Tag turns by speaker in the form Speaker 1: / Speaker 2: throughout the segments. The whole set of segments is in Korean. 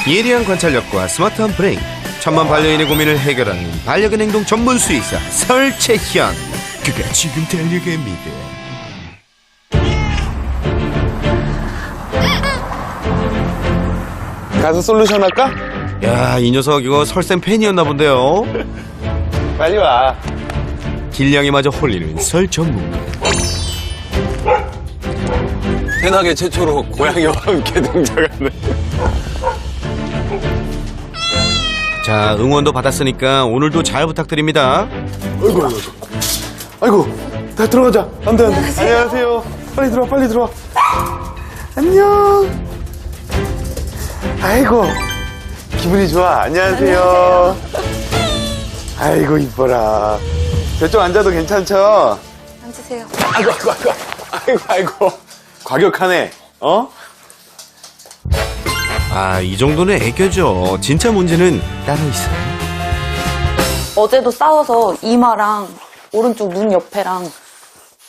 Speaker 1: 예리한 관찰력과 스마트한 브레인, 천만 반려인의 고민을 해결하는 반려견 행동 전문 수의사 설채현. 그가 지금 달려갑니다.
Speaker 2: 가서 솔루션 할까?
Speaker 1: 야, 이 녀석 이거 설쌤 팬이었나 본데요.
Speaker 2: 빨리 와.
Speaker 1: 길냥이마저 홀리는 설 전문가.
Speaker 2: 태나게 최초로 고양이와 함께 등장하는.
Speaker 1: 자, 응원도 받았으니까 오늘도 잘 부탁드립니다.
Speaker 2: 아이고, 다 들어가자. 안 돼, 안 돼. 안녕하세요. 빨리 들어와, 빨리 들어와. 안녕. 아이고, 기분이 좋아. 안녕하세요. 아이고, 이뻐라. 저쪽 앉아도 괜찮죠?
Speaker 3: 앉으세요.
Speaker 2: 아이고. 과격하네. 어?
Speaker 1: 아, 이 정도는 애교죠. 진짜 문제는 따로 있어요.
Speaker 3: 어제도 싸워서 이마랑 오른쪽 눈 옆에랑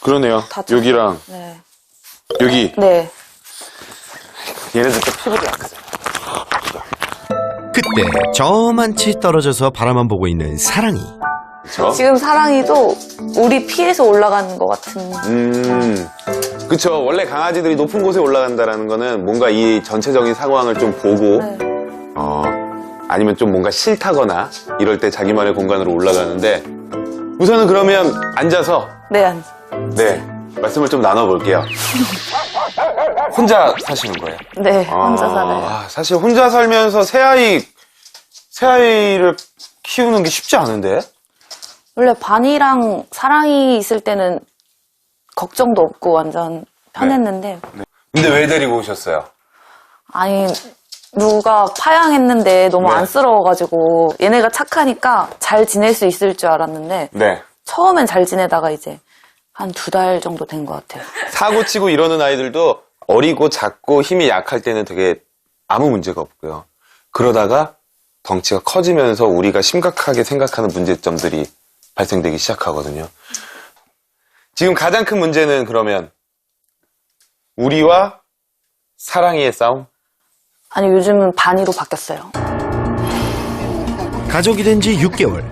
Speaker 2: 그러네요.
Speaker 3: 다
Speaker 2: 여기랑
Speaker 3: 네.
Speaker 2: 여기.
Speaker 3: 네.
Speaker 2: 얘네들 또 피부도 약하잖아.
Speaker 1: 그때 저만치 떨어져서 바라만 보고 있는 사랑이.
Speaker 2: 그쵸?
Speaker 3: 지금 사랑이도 우리 피에서 올라가는 것 같은.
Speaker 2: 그쵸. 원래 강아지들이 높은 곳에 올라간다라는 거는 뭔가 이 전체적인 상황을 좀 보고,
Speaker 3: 네.
Speaker 2: 아니면 좀 뭔가 싫다거나 이럴 때 자기만의 공간으로 올라가는데, 우선은 그러면 앉아서,
Speaker 3: 네.
Speaker 2: 네, 말씀을 좀 나눠볼게요. 혼자 사시는 거예요?
Speaker 3: 네. 혼자 살아요.
Speaker 2: 사실 혼자 살면서 새아이를 키우는 게 쉽지 않은데?
Speaker 3: 원래 반이랑 사랑이 있을 때는 걱정도 없고 완전 편했는데
Speaker 2: 근데 왜 데리고 오셨어요?
Speaker 3: 아니 누가 파양했는데 너무
Speaker 2: 네.
Speaker 3: 안쓰러워가지고 얘네가 착하니까 잘 지낼 수 있을 줄 알았는데
Speaker 2: 네.
Speaker 3: 처음엔 잘 지내다가 이제 한 2달 정도 된 것 같아요.
Speaker 2: 사고 치고 이러는 아이들도 어리고 작고 힘이 약할 때는 되게 아무 문제가 없고요. 그러다가 덩치가 커지면서 우리가 심각하게 생각하는 문제점들이 발생되기 시작하거든요. 지금 가장 큰 문제는 그러면 우리와 사랑이의 싸움?
Speaker 3: 아니 요즘은 반이로 바뀌었어요.
Speaker 1: 가족이 된 지 6개월.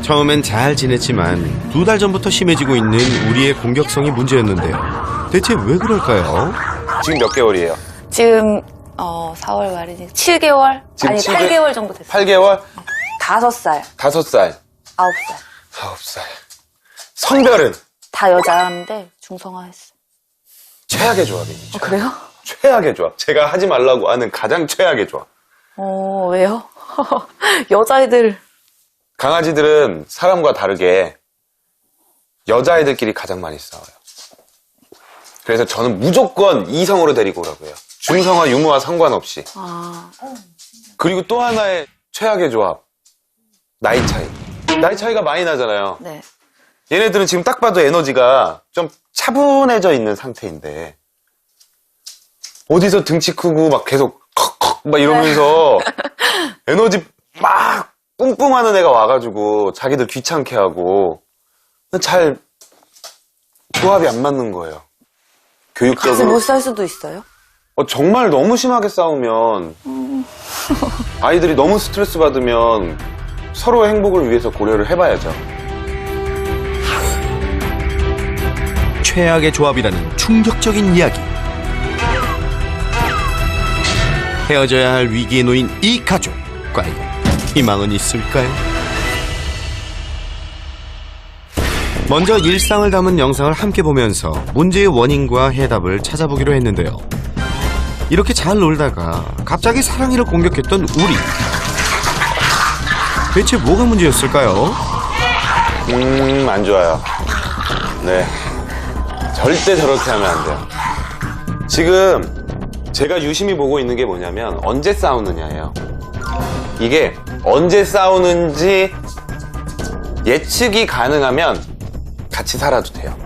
Speaker 1: 처음엔 잘 지냈지만 2달 전부터 심해지고 있는 우리의 공격성이 문제였는데요. 대체 왜 그럴까요?
Speaker 2: 지금 몇 개월이에요?
Speaker 3: 지금 4월 말이니 7개월?
Speaker 2: 지금
Speaker 3: 아니
Speaker 2: 7개
Speaker 3: 8개월 정도 됐어요.
Speaker 2: 8개월?
Speaker 3: 5살,
Speaker 2: 5살,
Speaker 3: 9살.
Speaker 2: 9살. 성별은
Speaker 3: 다 여자인데 중성화했어.
Speaker 2: 최악의 조합이죠.
Speaker 3: 그래요?
Speaker 2: 최악의 조합. 제가 하지 말라고 하는 가장 최악의 조합.
Speaker 3: 왜요? 여자애들.
Speaker 2: 강아지들은 사람과 다르게 여자애들끼리 가장 많이 싸워요. 그래서 저는 무조건 이성으로 데리고 오라고 해요. 중성화, 유무와 상관없이. 그리고 또 하나의 최악의 조합. 나이 차이. 나이 차이가 많이 나잖아요.
Speaker 3: 네.
Speaker 2: 얘네들은 지금 딱 봐도 에너지가 좀 차분해져 있는 상태인데 어디서 등치 크고 막 계속 컥컥 막 이러면서 에너지 막 뿜뿜하는 애가 와가지고 자기들 귀찮게 하고 잘 조합이 안 맞는 거예요.
Speaker 3: 같이
Speaker 2: 교육적으로
Speaker 3: 못 살 수도 있어요?
Speaker 2: 정말 너무 심하게 싸우면 아이들이 너무 스트레스 받으면 서로의 행복을 위해서 고려를 해봐야죠.
Speaker 1: 최악의 조합이라는 충격적인 이야기. 헤어져야 할 위기에 놓인 이 가족. 과연 희망은 있을까요? 먼저 일상을 담은 영상을 함께 보면서 문제의 원인과 해답을 찾아보기로 했는데요. 이렇게 잘 놀다가 갑자기 사랑이를 공격했던 우리. 대체 뭐가 문제였을까요?
Speaker 2: 안 좋아요. 네. 절대 저렇게 하면 안 돼요. 지금 제가 유심히 보고 있는 게 뭐냐면 언제 싸우느냐예요. 이게 언제 싸우는지 예측이 가능하면 같이 살아도 돼요.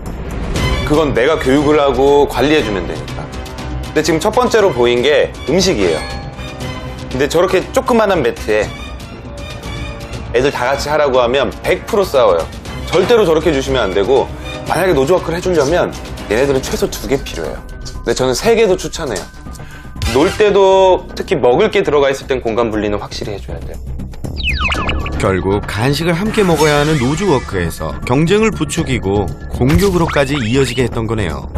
Speaker 2: 그건 내가 교육을 하고 관리해주면 되니까. 근데 지금 첫 번째로 보인 게 음식이에요. 근데 저렇게 조그만한 매트에 애들 다 같이 하라고 하면 100% 싸워요. 절대로 저렇게 주시면 안 되고 만약에 노즈워크를 해주려면 얘네들은 최소 2개 필요해요. 근데 저는 3개도 추천해요. 놀 때도 특히 먹을 게 들어가 있을 땐 공간 분리는 확실히 해줘야 돼요.
Speaker 1: 결국 간식을 함께 먹어야 하는 노즈워크에서 경쟁을 부추기고 공격으로까지 이어지게 했던 거네요.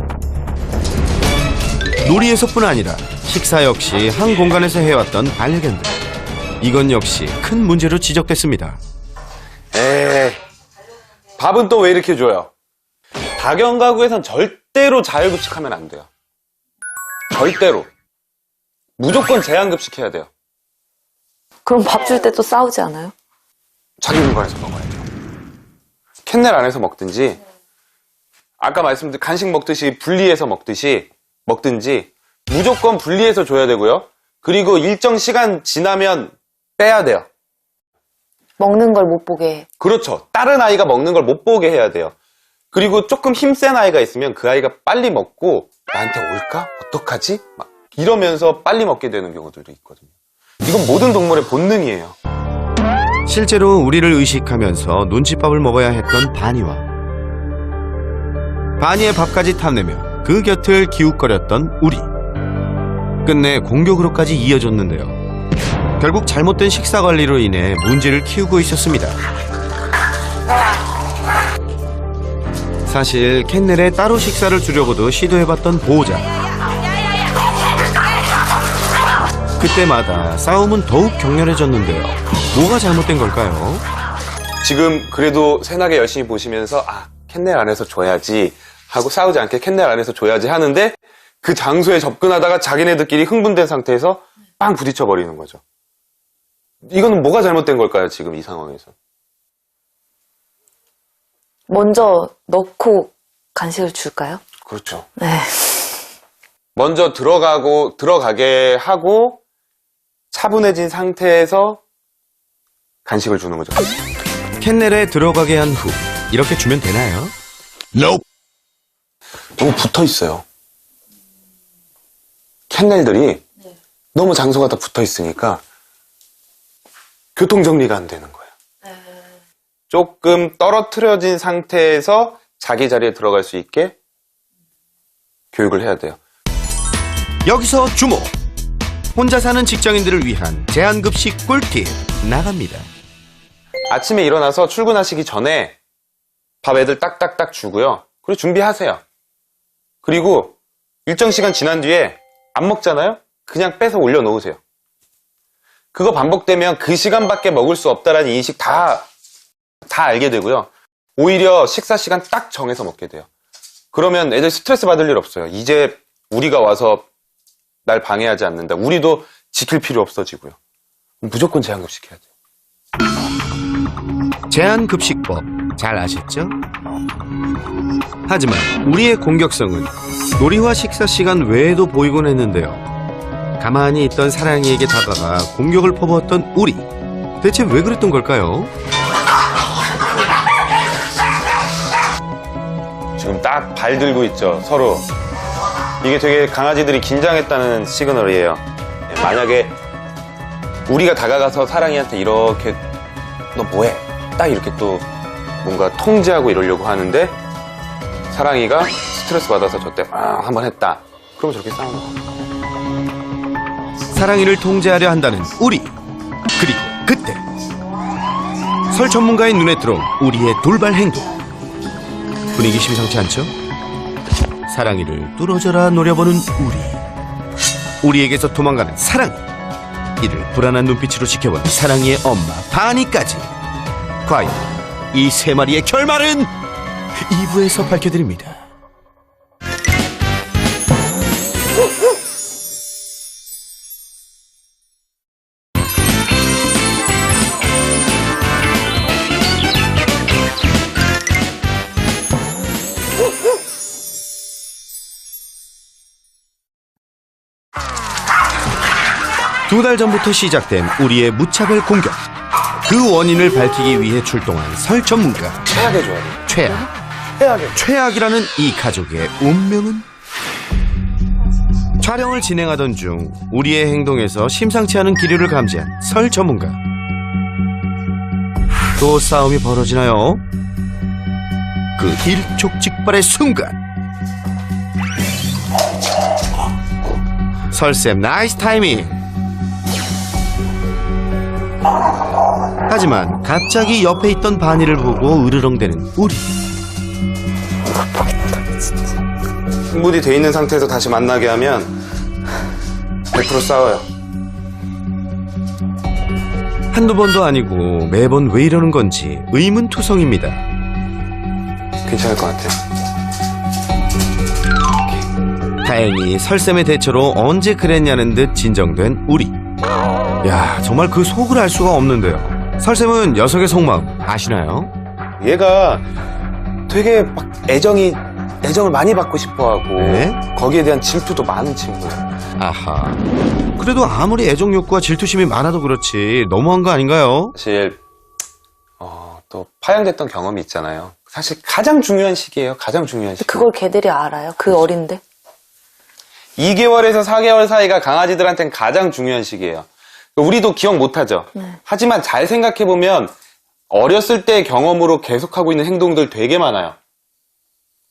Speaker 1: 놀이에서뿐 아니라 식사 역시 한 공간에서 해왔던 반려견들. 이건 역시 큰 문제로 지적됐습니다.
Speaker 2: 에이, 밥은 또 왜 이렇게 줘요? 다견 가구에선 절대로 자율급식하면 안 돼요. 절대로. 무조건 제한급식해야 돼요.
Speaker 3: 그럼 밥 줄 때 또 싸우지 않아요?
Speaker 2: 자기 공간에서 먹어야죠. 캔넬 안에서 먹든지, 아까 말씀드린 간식 먹듯이 분리해서 먹든지, 무조건 분리해서 줘야 되고요. 그리고 일정 시간 지나면 빼야 돼요.
Speaker 3: 먹는 걸 못 보게 해.
Speaker 2: 그렇죠. 다른 아이가 먹는 걸 못 보게 해야 돼요. 그리고 조금 힘센 아이가 있으면 그 아이가 빨리 먹고 나한테 올까? 어떡하지? 막 이러면서 빨리 먹게 되는 경우들도 있거든요. 이건 모든 동물의 본능이에요.
Speaker 1: 실제로 우리를 의식하면서 눈칫밥을 먹어야 했던 바니와 바니의 밥까지 탐내며 그 곁을 기웃거렸던 우리. 끝내 공격으로까지 이어졌는데요. 결국 잘못된 식사 관리로 인해 문제를 키우고 있었습니다. 사실 캔넬에 따로 식사를 주려고도 시도해봤던 보호자. 그때마다 싸움은 더욱 격렬해졌는데요. 뭐가 잘못된 걸까요?
Speaker 2: 지금 그래도 새나게 열심히 보시면서 캔넬 안에서 줘야지 하고 싸우지 않게 캔넬 안에서 줘야지 하는데 그 장소에 접근하다가 자기네들끼리 흥분된 상태에서 빵 부딪혀 버리는 거죠. 이거는 뭐가 잘못된 걸까요? 지금 이 상황에서.
Speaker 3: 먼저 넣고 간식을 줄까요?
Speaker 2: 그렇죠.
Speaker 3: 네.
Speaker 2: 먼저 들어가게 하고 차분해진 상태에서 간식을 주는 거죠.
Speaker 1: 캔넬에 들어가게 한 후 이렇게 주면 되나요?
Speaker 2: 너무 붙어 있어요. 캔넬들이 너무 장소가 다 붙어 있으니까 교통정리가 안 되는 거예요. 조금 떨어뜨려진 상태에서 자기 자리에 들어갈 수 있게 교육을 해야 돼요.
Speaker 1: 여기서 주목! 혼자 사는 직장인들을 위한 제한급식 꿀팁 나갑니다.
Speaker 2: 아침에 일어나서 출근하시기 전에 밥 애들 딱딱딱 주고요. 그리고 준비하세요. 그리고 일정 시간 지난 뒤에 안 먹잖아요? 그냥 빼서 올려놓으세요. 그거 반복되면 그 시간밖에 먹을 수 없다라는 인식 다 알게 되고요. 오히려 식사 시간 딱 정해서 먹게 돼요. 그러면 애들 스트레스 받을 일 없어요. 이제 우리가 와서 날 방해하지 않는다. 우리도 지킬 필요 없어지고요. 무조건 제한급식해야 돼요.
Speaker 1: 제한급식법 잘 아셨죠? 하지만 우리의 공격성은 놀이와 식사 시간 외에도 보이곤 했는데요. 가만히 있던 사랑이에게 다가가 공격을 퍼부었던 우리. 대체 왜 그랬던 걸까요?
Speaker 2: 지금 딱 발 들고 있죠, 서로. 이게 되게 강아지들이 긴장했다는 시그널이에요. 만약에 우리가 다가가서 사랑이한테 이렇게 너 뭐해? 딱 이렇게 또 뭔가 통제하고 이러려고 하는데 사랑이가 스트레스 받아서 저때 한번 했다. 그럼 저렇게 싸우는 거예요.
Speaker 1: 사랑이를 통제하려 한다는 우리. 그리고 그때 설 전문가의 눈에 들어온 우리의 돌발 행동. 분위기 심상치 않죠? 사랑이를 뚫어져라 노려보는 우리에게서 도망가는 사랑이. 이를 불안한 눈빛으로 지켜본 사랑이의 엄마 바니까지. 과연 이 세 마리의 결말은 2부에서 밝혀드립니다. 두 달 전부터 시작된 우리의 무차별 공격. 그 원인을 밝히기 위해 출동한 설 전문가.
Speaker 2: 최악의 조합이에요.
Speaker 1: 최악이라는 이 가족의 운명은? 촬영을 진행하던 중 우리의 행동에서 심상치 않은 기류를 감지한 설 전문가. 또 싸움이 벌어지나요? 그 일촉즉발의 순간 설쌤 나이스 타이밍. 하지만 갑자기 옆에 있던 바니를 보고 으르렁대는 우리.
Speaker 2: 충분히 돼 있는 상태에서 다시 만나게 하면 100% 싸워요.
Speaker 1: 한두 번도 아니고 매번 왜 이러는 건지 의문투성입니다.
Speaker 2: 괜찮을 것 같아요.
Speaker 1: 다행히 설쌤의 대처로 언제 그랬냐는 듯 진정된 우리. 야, 정말 그 속을 알 수가 없는데요. 설쌤은 녀석의 속마음 아시나요?
Speaker 2: 얘가 되게 막 애정을 많이 받고 싶어하고
Speaker 1: 네?
Speaker 2: 거기에 대한 질투도 많은 친구예요.
Speaker 1: 아하. 그래도 아무리 애정 욕구와 질투심이 많아도 그렇지 너무한 거 아닌가요?
Speaker 2: 사실 또 파양됐던 경험이 있잖아요. 사실 가장 중요한 시기예요. 가장 중요한 시기.
Speaker 3: 그걸 걔들이 알아요? 그 어린데?
Speaker 2: 2개월에서 4개월 사이가 강아지들한테는 가장 중요한 시기예요. 우리도 기억 못하죠. 하지만 잘 생각해보면 어렸을 때 경험으로 계속하고 있는 행동들 되게 많아요.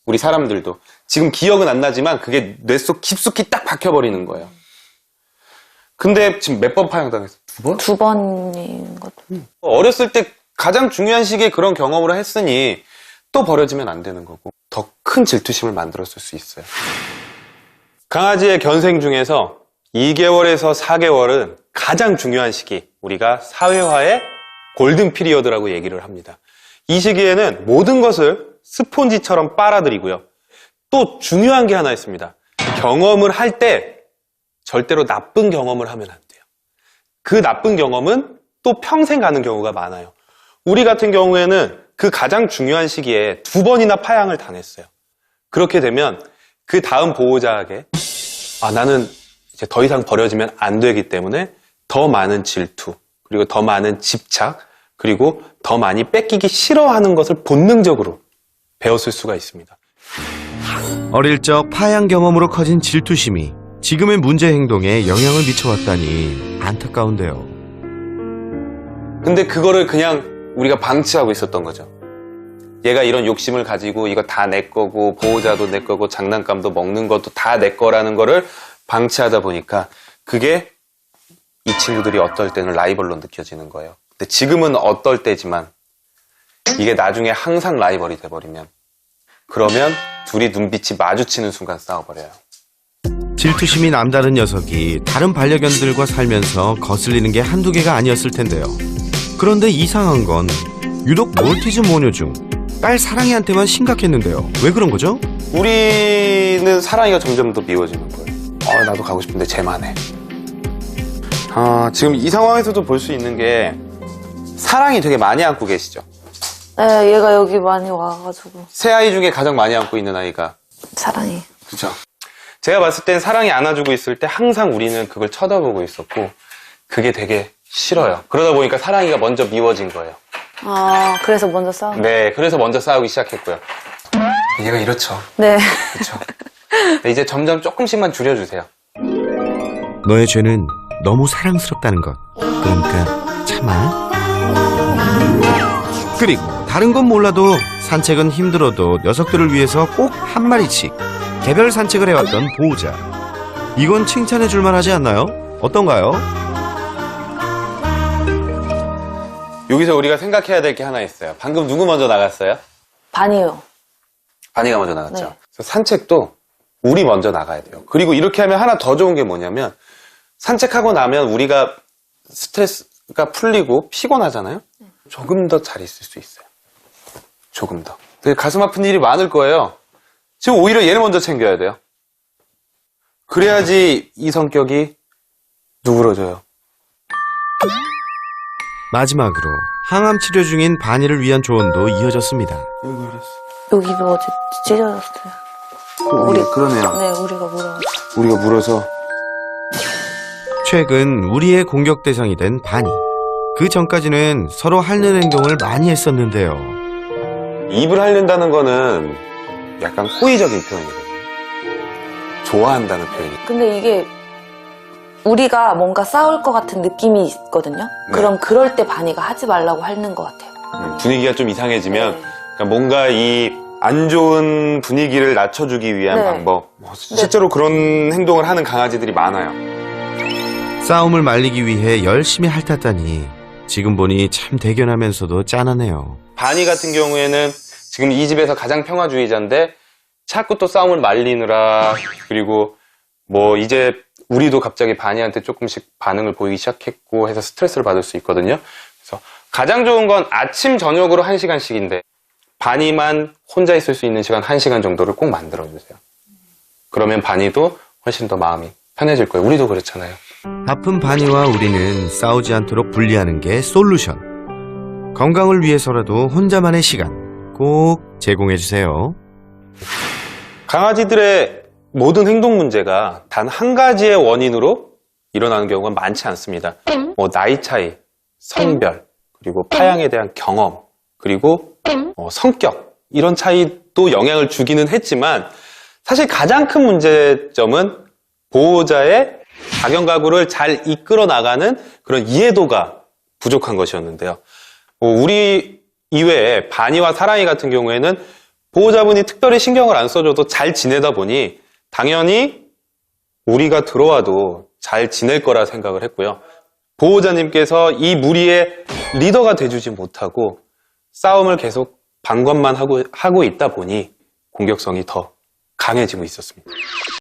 Speaker 2: 우리 사람들도. 지금 기억은 안 나지만 그게 뇌 속 깊숙이 딱 박혀버리는 거예요. 근데 지금 몇 번 파양당했어? 2번?
Speaker 3: 2번인 것 같아요.
Speaker 2: 어렸을 때 가장 중요한 시기에 그런 경험을 했으니 또 버려지면 안 되는 거고 더 큰 질투심을 만들었을 수 있어요. 강아지의 견생 중에서 2개월에서 4개월은 가장 중요한 시기, 우리가 사회화의 골든 피리어드라고 얘기를 합니다. 이 시기에는 모든 것을 스폰지처럼 빨아들이고요. 또 중요한 게 하나 있습니다. 경험을 할 때 절대로 나쁜 경험을 하면 안 돼요. 그 나쁜 경험은 또 평생 가는 경우가 많아요. 우리 같은 경우에는 그 가장 중요한 시기에 2번이나 파양을 당했어요. 그렇게 되면 그 다음 보호자에게 나는 이제 더 이상 버려지면 안 되기 때문에 더 많은 질투, 그리고 더 많은 집착, 그리고 더 많이 뺏기기 싫어하는 것을 본능적으로 배웠을 수가 있습니다.
Speaker 1: 어릴 적 파양 경험으로 커진 질투심이 지금의 문제 행동에 영향을 미쳐왔다니 안타까운데요.
Speaker 2: 근데 그거를 그냥 우리가 방치하고 있었던 거죠. 얘가 이런 욕심을 가지고 이거 다 내 거고 보호자도 내 거고 장난감도 먹는 것도 다 내 거라는 거를 방치하다 보니까 그게 이 친구들이 어떨 때는 라이벌로 느껴지는 거예요. 근데 지금은 어떨 때지만 이게 나중에 항상 라이벌이 돼버리면 그러면 둘이 눈빛이 마주치는 순간 싸워버려요.
Speaker 1: 질투심이 남다른 녀석이 다른 반려견들과 살면서 거슬리는 게 한두 개가 아니었을 텐데요. 그런데 이상한 건 유독 몰티즈 모녀 중 딸 사랑이한테만 심각했는데요. 왜 그런 거죠?
Speaker 2: 우리는 사랑이가 점점 더 미워지는 거예요. 나도 가고 싶은데 쟤만 해. 지금 이 상황에서도 볼 수 있는 게 사랑이 되게 많이 안고 계시죠?
Speaker 3: 네, 얘가 여기 많이 와가지고.
Speaker 2: 세 아이 중에 가장 많이 안고 있는 아이가
Speaker 3: 사랑해.
Speaker 2: 그죠? 제가 봤을 땐 사랑이 안아주고 있을 때 항상 우리는 그걸 쳐다보고 있었고 그게 되게 싫어요. 그러다 보니까 사랑이가 먼저 미워진 거예요.
Speaker 3: 그래서 먼저 싸워.
Speaker 2: 네, 그래서 먼저 싸우기 시작했고요. 얘가 이렇죠.
Speaker 3: 네.
Speaker 2: 그렇죠. 이제 점점 조금씩만 줄여주세요.
Speaker 1: 너의 죄는 너무 사랑스럽다는 것. 그러니까 참아. 그리고 다른 건 몰라도 산책은 힘들어도 녀석들을 위해서 꼭 한 마리씩 개별 산책을 해왔던 보호자. 이건 칭찬해 줄만 하지 않나요? 어떤가요?
Speaker 2: 여기서 우리가 생각해야 될 게 하나 있어요. 방금 누구 먼저 나갔어요?
Speaker 3: 반이요.
Speaker 2: 바니가 먼저 나갔죠.
Speaker 3: 네.
Speaker 2: 그래서 산책도 우리 먼저 나가야 돼요. 그리고 이렇게 하면 하나 더 좋은 게 뭐냐면 산책하고 나면 우리가 스트레스가 풀리고 피곤하잖아요. 조금 더 잘 있을 수 있어요. 조금 더. 되게 가슴 아픈 일이 많을 거예요. 지금 오히려 얘를 먼저 챙겨야 돼요. 그래야지 이 성격이 누그러져요.
Speaker 1: 마지막으로 항암 치료 중인 바니를 위한 조언도 이어졌습니다.
Speaker 3: 여기도 어제 찢어졌어요.
Speaker 2: 그러네요.
Speaker 3: 네, 우리가 물어가지고.
Speaker 2: 우리가 물어서
Speaker 1: 최근 우리의 공격 대상이 된 바니. 그 전까지는 서로 핥는 행동을 많이 했었는데요.
Speaker 2: 입을 핥는다는 거는 약간 호의적인 표현이거든요. 좋아한다는 표현이.
Speaker 3: 근데 이게 우리가 뭔가 싸울 것 같은 느낌이 있거든요.
Speaker 2: 네.
Speaker 3: 그럼 그럴 때 바니가 하지 말라고 핥는 것 같아요.
Speaker 2: 분위기가 좀 이상해지면
Speaker 3: 네.
Speaker 2: 그러니까 뭔가 이 안 좋은 분위기를 낮춰주기 위한
Speaker 3: 네.
Speaker 2: 방법. 실제로 그런 행동을 하는 강아지들이 많아요.
Speaker 1: 싸움을 말리기 위해 열심히 핥았다니 지금 보니 참 대견하면서도 짠하네요.
Speaker 2: 바니 같은 경우에는 지금 이 집에서 가장 평화주의자인데 자꾸 또 싸움을 말리느라, 그리고 뭐 이제 우리도 갑자기 바니한테 조금씩 반응을 보이기 시작했고 해서 스트레스를 받을 수 있거든요. 그래서 가장 좋은 건 아침 저녁으로 1시간씩인데 바니만 혼자 있을 수 있는 시간 1시간 정도를 꼭 만들어주세요. 그러면 바니도 훨씬 더 마음이 편해질 거예요. 우리도 그렇잖아요.
Speaker 1: 바쁜 바니와 우리는 싸우지 않도록 분리하는 게 솔루션. 건강을 위해서라도 혼자만의 시간 꼭 제공해주세요.
Speaker 2: 강아지들의 모든 행동 문제가 단 한 가지의 원인으로 일어나는 경우가 많지 않습니다. 뭐 나이 차이, 성별, 그리고 파양에 대한 경험, 그리고 성격, 이런 차이도 영향을 주기는 했지만 사실 가장 큰 문제점은 보호자의 다경가구를 잘 이끌어 나가는 그런 이해도가 부족한 것이었는데요. 우리 이외에 바니와 사랑이 같은 경우에는 보호자분이 특별히 신경을 안 써줘도 잘 지내다 보니 당연히 우리가 들어와도 잘 지낼 거라 생각을 했고요. 보호자님께서 이 무리의 리더가 돼주지 못하고 싸움을 계속 방관만 하고 있다 보니 공격성이 더 강해지고 있었습니다.